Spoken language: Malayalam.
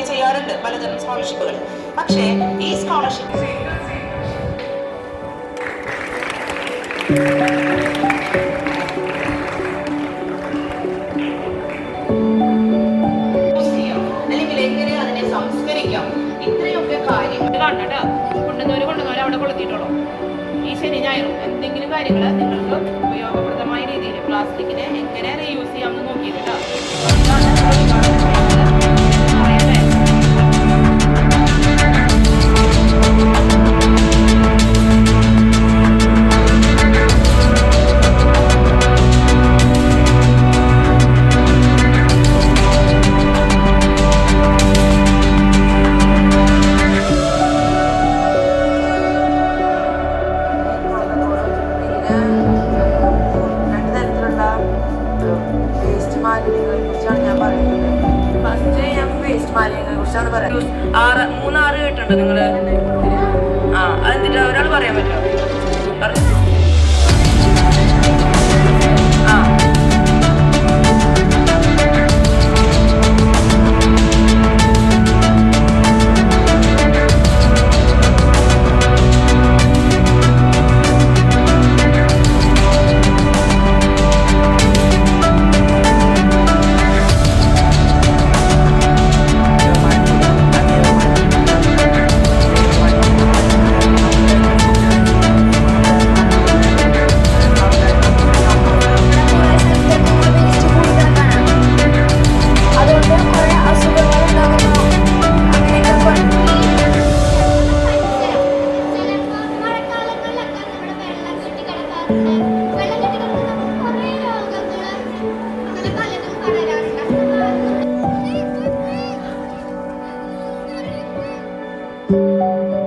ചെയ്യാറുണ്ട് പലതരം സ്കോളർഷിപ്പുകൾ. പക്ഷേ ഈ സ്കോളർഷിപ്പ് അല്ലെങ്കിൽ എങ്ങനെ അതിനെ സംസ്കരിക്കാം, ഇത്രയൊക്കെ കാര്യങ്ങൾ കണ്ടിട്ട് കൊണ്ടുവന്നവര് അവിടെ കൊളുത്തിയിട്ടുള്ളൂ. ഈ ശനി ഞായറും എന്തെങ്കിലും കാര്യങ്ങൾ നിങ്ങൾക്ക് ഉപയോഗപ്രദമായ രീതിയിൽ പ്ലാസ്റ്റിക്കിനെ എങ്ങനെ റീയൂസ് ചെയ്യാമെന്ന് നോക്കിയിട്ടുണ്ട്. മൂന്നാറ് കേട്ടിട്ടുണ്ട് നിങ്ങള്? എന്നിട്ട് ഒരാൾ പറയാൻ പറ്റുമോ? Thank you.